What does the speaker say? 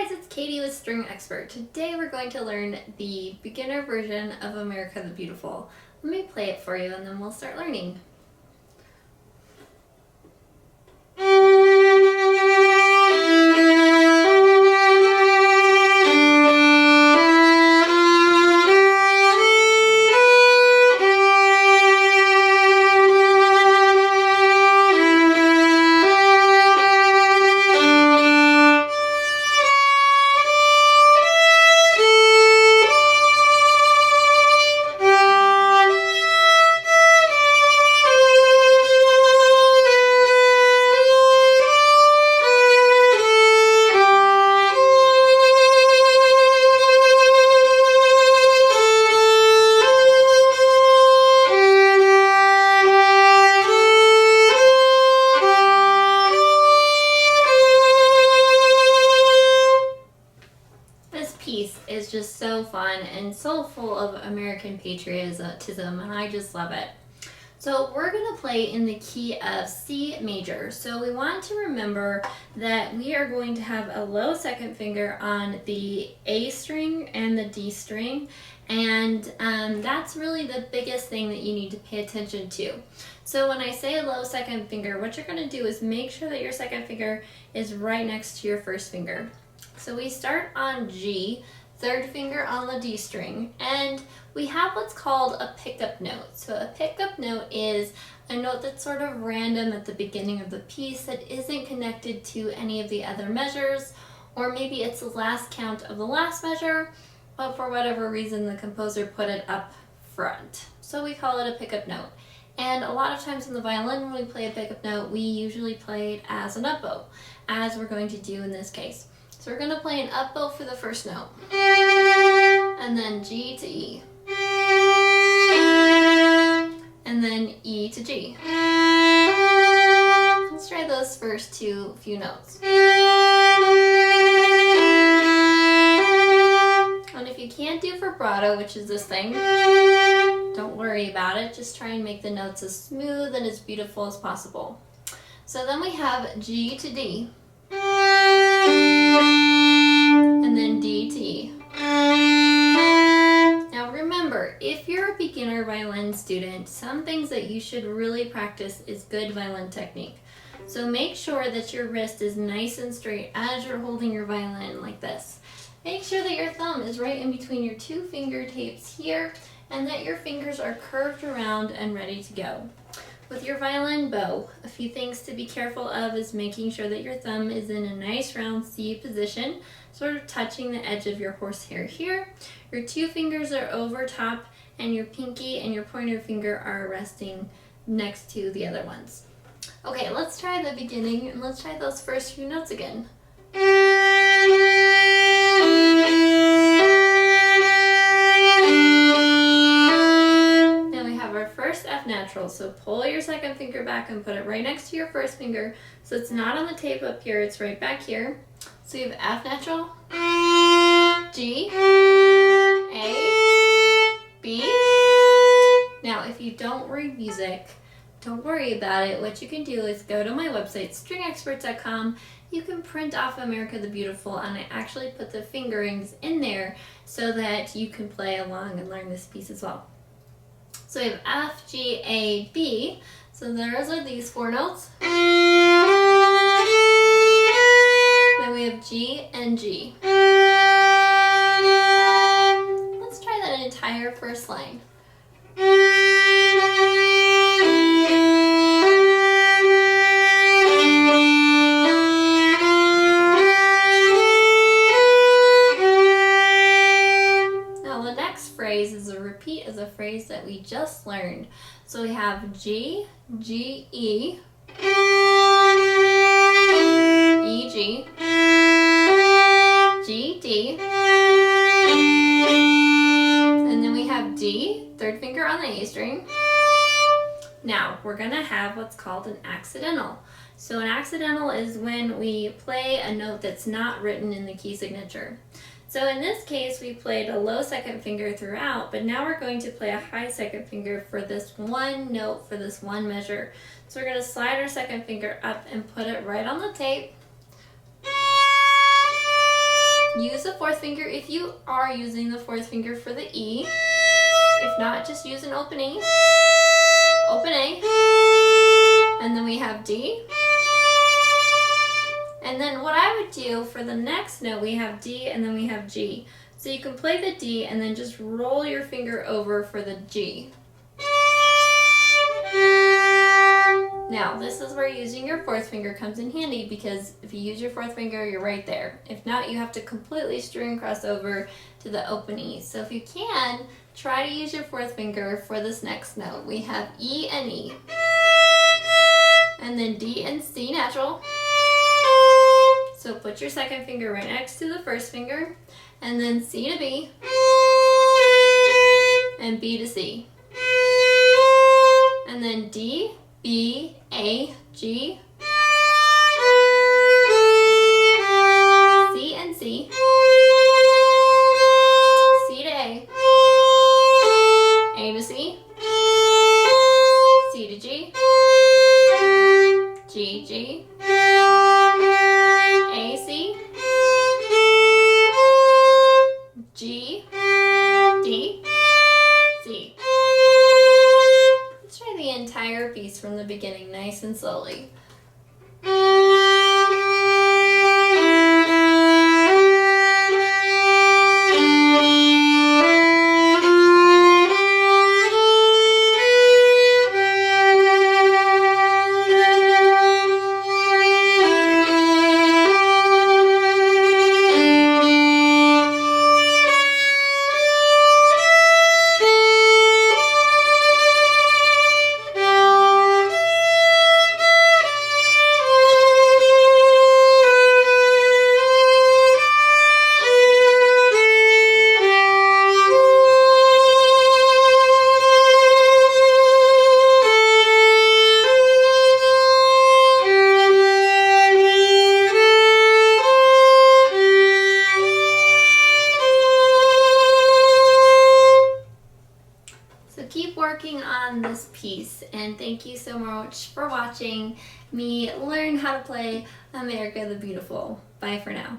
Hey guys, it's Katie with String Expert. Today we're going to learn the beginner version of America the Beautiful. Let me play it for you and then we'll start learning. Piece is just so fun and so full of American patriotism, and I just love it. So we're going to play in the key of C major. So we want to remember that we are going to have a low second finger on the A string and the D string, and that's really the biggest thing that you need to pay attention to. So when I say low second finger, what you're going to do is make sure that your second finger is right next to your first finger. So we start on G, third finger on the D string, and we have what's called a pickup note. So a pickup note is a note that's sort of random at the beginning of the piece that isn't connected to any of the other measures, or maybe it's the last count of the last measure, but for whatever reason the composer put it up front. So we call it a pickup note. And a lot of times in the violin when we play a pickup note, we usually play it as an up bow, as we're going to do in this case. So we're going to play an up bow for the first note, and then G to E, and then E to G. Let's try those first few notes. And if you can't do vibrato, which is this thing, don't worry about it. Just try and make the notes as smooth and as beautiful as possible. So then we have G to D, and then D to E. Now remember, if you're a beginner violin student, some things that you should really practice is good violin technique. So make sure that your wrist is nice and straight as you're holding your violin like this. Make sure that your thumb is right in between your two finger tapes here, and that your fingers are curved around and ready to go. With your violin bow, a few things to be careful of is making sure that your thumb is in a nice round C position, sort of touching the edge of your horsehair here. Your two fingers are over top, and your pinky and your pointer finger are resting next to the other ones. Okay, let's try the beginning, and let's try those first few notes again. F natural, so pull your second finger back and put it right next to your first finger, so it's not on the tape up here, it's right back here. So you have F natural, G, A, B. Now if you don't read music, don't worry about it. What you can do is go to my website, stringexpert.com. You can print off America the Beautiful, and I actually put the fingerings in there so that you can play along and learn this piece as well. So we have F, G, A, B. So those are these four notes. Then we have G and G. Let's try that entire first line. Phrase is a repeat as a phrase that we just learned. So we have G, G, E, E, G, G, D, and then we have D, third finger on the A string. Now we're gonna have what's called an accidental. So an accidental is when we play a note that's not written in the key signature. So in this case, we played a low second finger throughout, but now we're going to play a high second finger for this one note, for this one measure. So we're going to slide our second finger up and put it right on the tape. Use the fourth finger if you are using the fourth finger for the E. If not, just use an open E. Open A. And then we have D. And then what I would do for the next note, we have D and then we have G. So you can play the D and then just roll your finger over for the G. Now, this is where using your fourth finger comes in handy, because if you use your fourth finger, you're right there. If not, you have to completely string cross over to the open E. So if you can, try to use your fourth finger for this next note. We have E and E. And then D and C natural. So put your second finger right next to the first finger. And then C to B. And B to C. And then D, B, A, G, C and C, C to A to C, C to G, G, G, A, C, G, D, C. Let's try the entire piece from the beginning, nice and slowly. Keep working on this piece, and thank you so much for watching me learn how to play America the Beautiful. Bye for now.